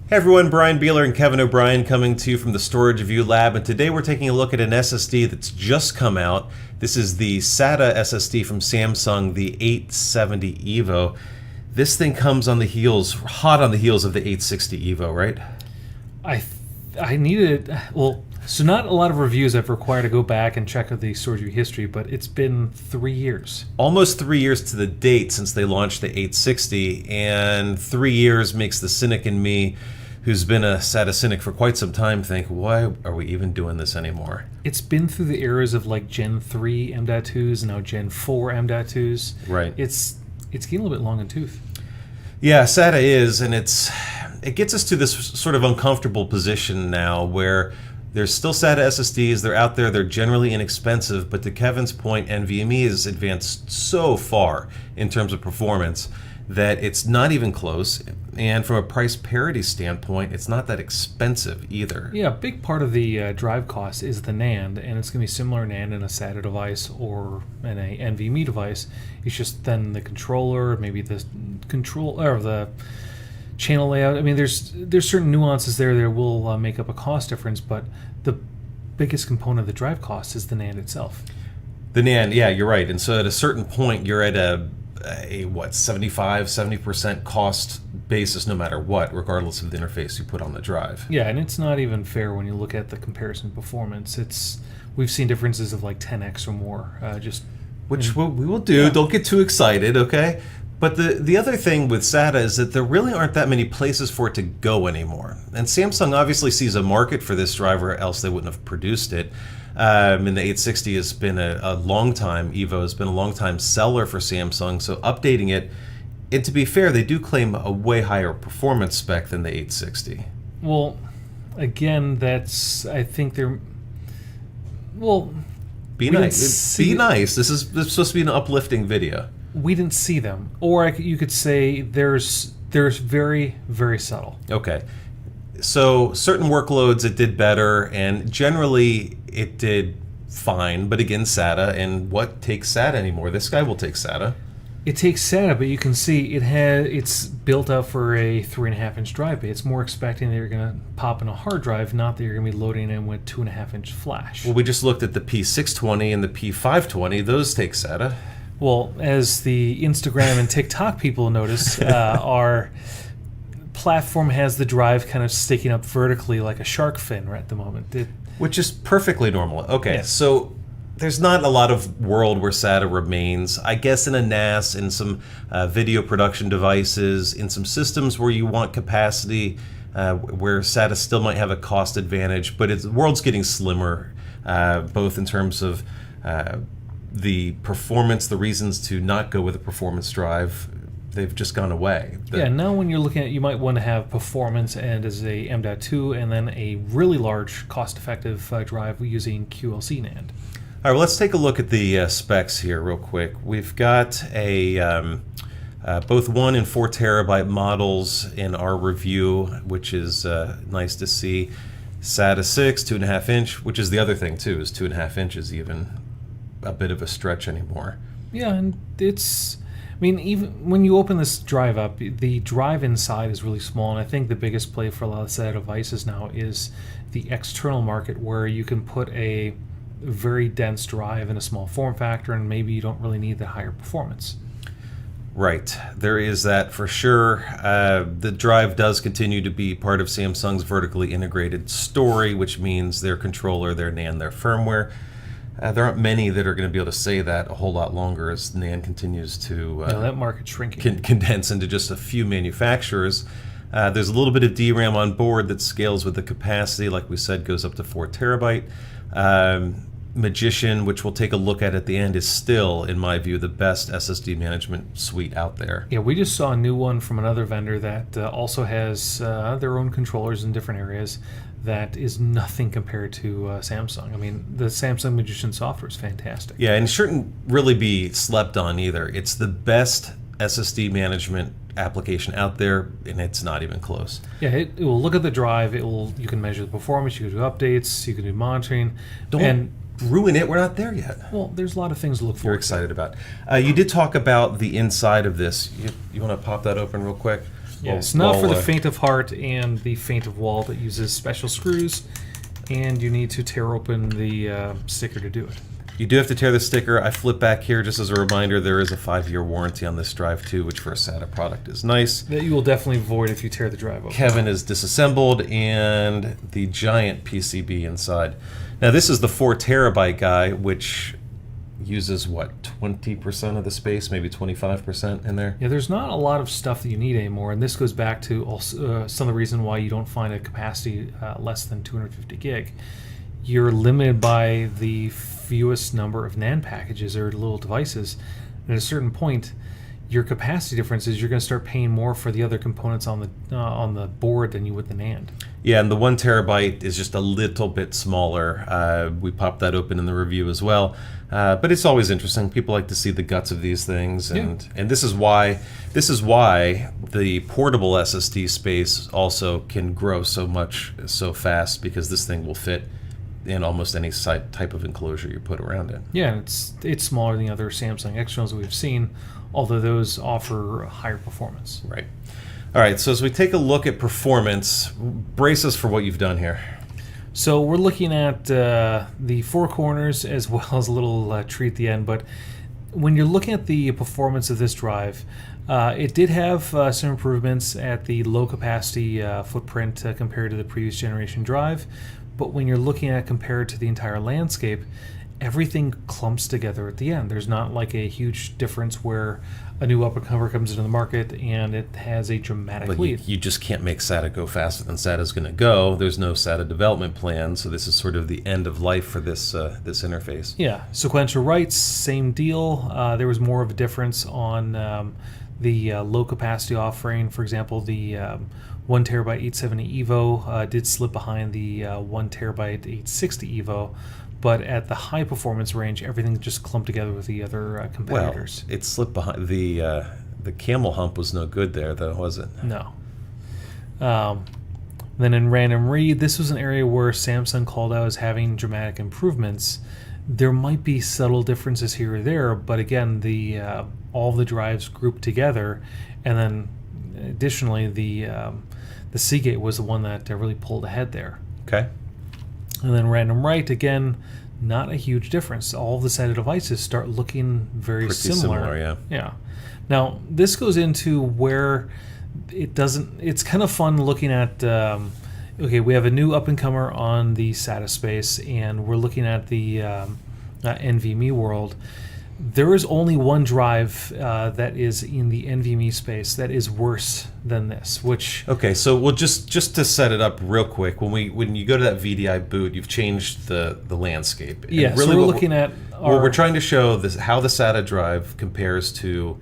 Hey everyone, Brian Beeler and Kevin O'Brien coming to you from the Storage Review Lab, and today we're taking a look at an SSD that's just come out. This is the Sata SSD from Samsung, the 870 EVO. This thing comes on the heels, hot on the heels of the 860 EVO, right? I needed, so not a lot of reviews I've required to go back and check out the Storage Review history, but it's been 3 years. Almost 3 years to the date since they launched the 860, and 3 years makes the cynic in me, who's been a Sata cynic for quite some time, think, why are we even doing this anymore? It's been through the eras of like Gen 3 M.2s and now Gen 4 M.2s. Right. It's getting a little bit long in tooth. Yeah, SATA is, and it gets us to this sort of uncomfortable position now where there's still SATA SSDs, they're out there, they're generally inexpensive, but to Kevin's point, NVMe has advanced so far in terms of performance that it's not even close, and from a price parity standpoint, it's not that expensive either. Yeah, a big part of the drive cost is the NAND, and it's going to be similar NAND in a SATA device or in a NVMe device. It's just then the controller, maybe the control or the channel layout. I mean, there's certain nuances there that will make up a cost difference, but the biggest component of the drive cost is the NAND itself. The NAND, yeah, you're right. And so at a certain point, you're at a 70% cost basis no matter what, regardless of the interface you put on the drive. Yeah, and it's not even fair when you look at the comparison performance. We've seen differences of like 10x or more. Which we will do. Yeah. Don't get too excited, okay? But the other thing with SATA is that there really aren't that many places for it to go anymore. And Samsung obviously sees a market for this driver, else they wouldn't have produced it. And the 860 has been a long time, EVO has been a long time seller for Samsung, so updating it, and to be fair, they do claim a way higher performance spec than the 860. Well, again, I think they're, Be nice. Be nice. This is supposed to be an uplifting video. We didn't see them. Or you could say there's very, very subtle. Okay. So certain workloads it did better, and generally it did fine. But again, SATA, and what takes SATA anymore? This guy will take SATA. It takes SATA, but you can see it's built up for a 3.5-inch drive bay. It's more expecting that you're going to pop in a hard drive, not that you're going to be loading in with 2.5-inch flash. Well, we just looked at the P620 and the P520. Those take SATA. Well, as the Instagram and TikTok people notice, our platform has the drive kind of sticking up vertically like a shark fin right at the moment. Which is perfectly normal. Okay, yeah. So there's not a lot of world where SATA remains. I guess in a NAS, in some video production devices, in some systems where you want capacity, where SATA still might have a cost advantage, but the world's getting slimmer, both in terms of the performance, the reasons to not go with a performance drive. They've just gone away. Now when you're looking at, you might want to have performance and as a M.2 and then a really large cost-effective drive using QLC NAND. All right, well, let's take a look at the specs here real quick. We've got both 1 and 4 terabyte models in our review, which is nice to see. SATA 6, 2.5-inch, which is the other thing too, is 2.5 inches even a bit of a stretch anymore. Yeah, and even when you open this drive up, the drive inside is really small, and I think the biggest play for a lot of SATA devices now is the external market, where you can put a very dense drive in a small form factor, and maybe you don't really need the higher performance. Right, there is that for sure. The drive does continue to be part of Samsung's vertically integrated story, which means their controller, their NAND, their firmware. There aren't many that are going to be able to say that a whole lot longer as NAND continues to that market's shrinking. Condense into just a few manufacturers. There's a little bit of DRAM on board that scales with the capacity, like we said, goes up to 4 terabyte. Magician, which we'll take a look at the end, is still, in my view, the best SSD management suite out there. Yeah, we just saw a new one from another vendor that also has their own controllers in different areas. That is nothing compared to Samsung. I mean, the Samsung Magician software is fantastic. Yeah, and it shouldn't really be slept on either. It's the best SSD management application out there, and it's not even close. Yeah, it will look at the drive. You can measure the performance. You can do updates. You can do monitoring. Don't ruin it. We're not there yet. Well, there's a lot of things to look forward to. You're excited about. You did talk about the inside of this. You want to pop that open real quick? Yes, not for the faint of heart and the faint of wallet. It uses special screws, and you need to tear open the sticker to do it. You do have to tear the sticker. I flip back here just as a reminder, there is a 5-year warranty on this drive too, which for a SATA product is nice. That you will definitely void if you tear the drive open. Kevin is disassembled and the giant PCB inside. Now this is the 4 terabyte guy, which uses what, 20% of the space, maybe 25% in there? Yeah, there's not a lot of stuff that you need anymore, and this goes back to also some of the reason why you don't find a capacity less than 250 gig. You're limited by the fewest number of NAND packages or little devices, and at a certain point, your capacity differences, you're going to start paying more for the other components on the board than you would the NAND. Yeah, and the 1 terabyte is just a little bit smaller. We popped that open in the review as well. But it's always interesting. People like to see the guts of these things, and this is why the portable SSD space also can grow so much so fast, because this thing will fit in almost any type of enclosure you put around it. Yeah, and it's smaller than the other Samsung externals that we've seen, although those offer higher performance. Right. All right, so as we take a look at performance, brace us for what you've done here. So we're looking at the 4 corners as well as a little tree at the end, but when you're looking at the performance of this drive, it did have some improvements at the low capacity footprint compared to the previous generation drive, but when you're looking at compared to the entire landscape, everything clumps together at the end. There's not like a huge difference where a new upper-comer comes into the market and it has a dramatic lead. You just can't make SATA go faster than SATA's going to go. There's no SATA development plan, so this is sort of the end of life for this this interface. Yeah, sequential writes, same deal. There was more of a difference on the low capacity offering. For example, the 1 terabyte 870 EVO did slip behind the 1 terabyte 860 EVO. But at the high performance range, everything just clumped together with the other competitors. Well, it slipped behind. The camel hump was no good there, though, was it? No. Then in random read, this was an area where Samsung called out as having dramatic improvements. There might be subtle differences here or there, but again, all the drives grouped together, and then additionally, the Seagate was the one that really pulled ahead there. Okay. And then random write, again, not a huge difference. All of the SATA devices start looking very similar. Yeah. Now, this goes into where it doesn't... It's kind of fun looking at... okay, we have a new up-and-comer on the SATA space, and we're looking at the NVMe world. There is only one drive that is in the NVMe space that is worse than this, which... Okay, so we'll just to set it up real quick, when you go to that VDI boot, you've changed the landscape. And yeah, really so we're looking at... Well, we're trying to show how the SATA drive compares to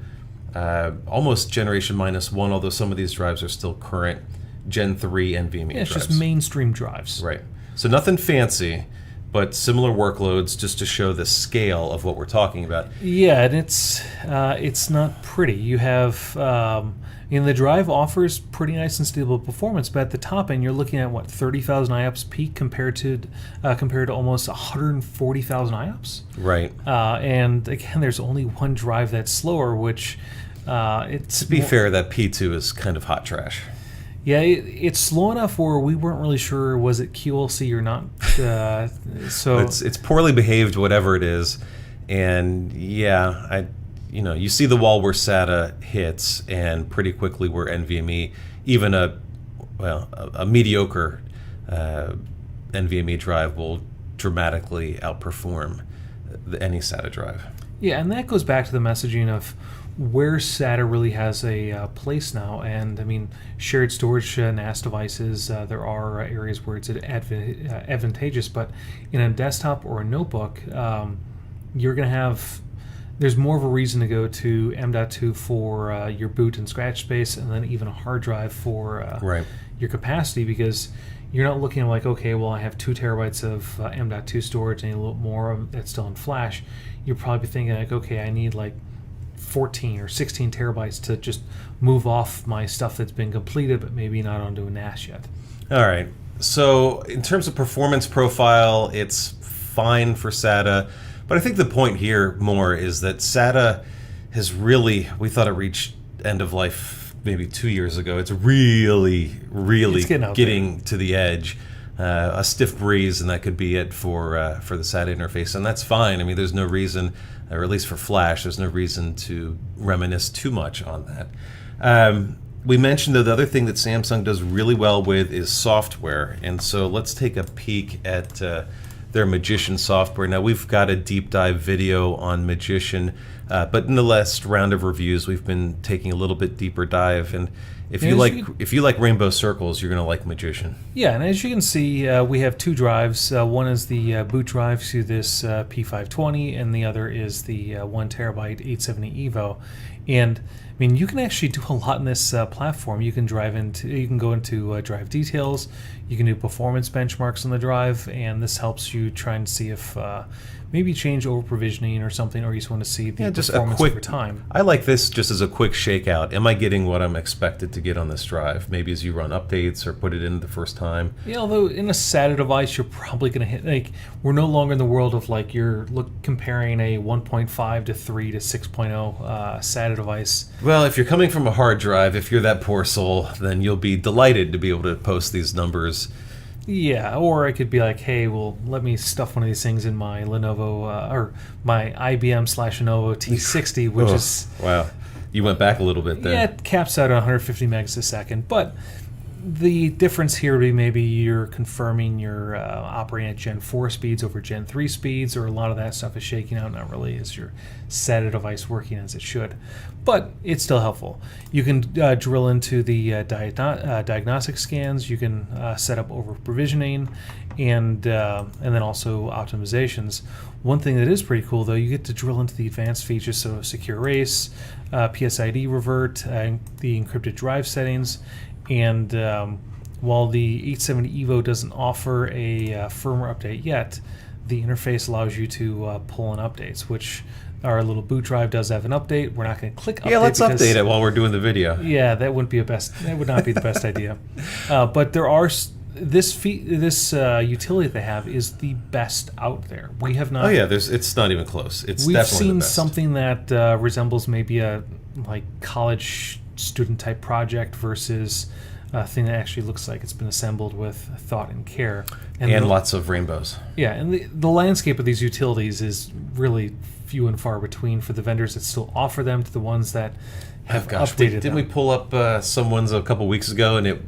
almost generation -1, although some of these drives are still current Gen 3 NVMe drives. Yeah, it's just mainstream drives. Right. So nothing fancy, but similar workloads, just to show the scale of what we're talking about. Yeah, and it's not pretty. You have, the drive offers pretty nice and stable performance, but at the top end, you're looking at what, 30,000 IOPS peak compared to almost 140,000 IOPS. Right. And again, there's only one drive that's slower, which it's... To be fair, that P2 is kind of hot trash. Yeah, it's slow enough where we weren't really sure was it QLC or not. So it's poorly behaved, whatever it is, and yeah, you see the wall where SATA hits, and pretty quickly where NVMe, even a mediocre NVMe drive will dramatically outperform any SATA drive. Yeah, and that goes back to the messaging of where SATA really has a place now. And I mean, shared storage NAS devices, there are areas where it's advantageous, but in a desktop or a notebook, you're going to have... There's more of a reason to go to M.2 for your boot and scratch space, and then even a hard drive for your capacity, because you're not looking like, okay, well, I have 2 terabytes of M.2 storage and a little more that's still in flash. You're probably thinking like, okay, I need like 14 or 16 terabytes to just move off my stuff that's been completed, but maybe not onto a NAS yet. All right. So in terms of performance profile, it's fine for SATA. But I think the point here more is that SATA has really, we thought it reached end of life maybe 2 years ago. It's really It's getting out getting to the edge. A stiff breeze, and that could be it for the SATA interface, and that's fine. I mean, there's no reason, or at least for Flash, there's no reason to reminisce too much on that. We mentioned, though, the other thing that Samsung does really well with is software, and so let's take a peek at their Magician software. Now, we've got a deep dive video on Magician, but in the last round of reviews, we've been taking a little bit deeper dive, and if you like rainbow circles, you're going to like Magician. Yeah, and as you can see, we have two drives. One is the boot drive to this P520, and the other is the 1 terabyte 870 Evo. And I mean, you can actually do a lot in this platform. You can go into drive details. You can do performance benchmarks on the drive, and this helps you try and see if maybe change over provisioning or something, or you just want to see the performance over time. I like this just as a quick shakeout. Am I getting what I'm expected to get on this drive? Maybe as you run updates or put it in the first time. Yeah, although in a SATA device, you're probably going to hit, like, we're no longer in the world of like comparing a 1.5 to 3 to 6.0 SATA device. Well, if you're coming from a hard drive, if you're that poor soul, then you'll be delighted to be able to post these numbers. Yeah, or I could be like, hey, well, let me stuff one of these things in my Lenovo or my IBM/Lenovo T60, which is... Wow. You went back a little bit there. Yeah, it caps out at 150 megs a second, but the difference here would be maybe you're confirming you're operating at Gen 4 speeds over Gen 3 speeds, or a lot of that stuff is shaking out. Not really is your SATA device working as it should, but it's still helpful. You can drill into the diagnostic scans. You can set up over provisioning, and then also optimizations. One thing that is pretty cool, though, you get to drill into the advanced features, so secure erase, PSID revert, the encrypted drive settings. And while the 870 Evo doesn't offer a firmware update yet, the interface allows you to pull in updates, which our little boot drive does have an update. We're not going to click update. Yeah, let's update it while we're doing the video. Yeah, that would not be the best idea. But there are this utility they have is the best out there. We have not. Oh yeah, it's not even close. We've definitely seen the best. something that resembles maybe a college student type project versus a thing that actually looks like it's been assembled with thought and care. And lots of rainbows. Yeah, and the landscape of these utilities is really few and far between for the vendors that still offer them to the ones that have updated them. Didn't we pull up some ones a couple weeks ago and it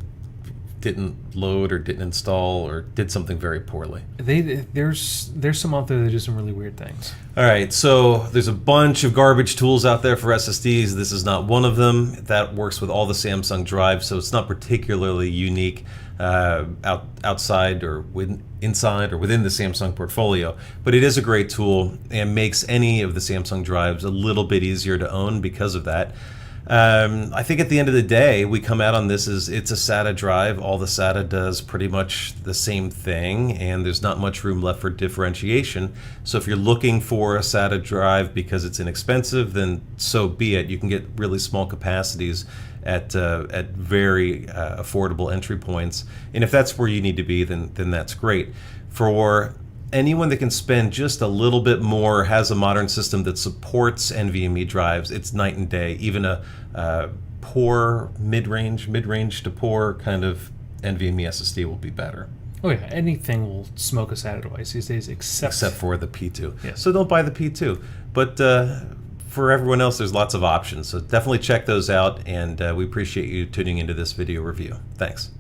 didn't load or didn't install or did something very poorly? There's some out there that do some really weird things. All right, so there's a bunch of garbage tools out there for SSDs. This is not one of them. That works with all the Samsung drives, so it's not particularly unique outside or inside or within the Samsung portfolio. But it is a great tool and makes any of the Samsung drives a little bit easier to own because of that. I think at the end of the day, we come out on this as it's a SATA drive. All the SATA does pretty much the same thing, and there's not much room left for differentiation. So if you're looking for a SATA drive because it's inexpensive, then so be it. You can get really small capacities at very affordable entry points, and if that's where you need to be, then that's great. For anyone that can spend just a little bit more, has a modern system that supports NVMe drives, it's night and day. Even a poor mid-range to poor kind of NVMe SSD will be better. Oh yeah, anything will smoke a SATA device these days except for the P2. Yes. So don't buy the P2. But for everyone else, there's lots of options. So definitely check those out, and we appreciate you tuning into this video review. Thanks.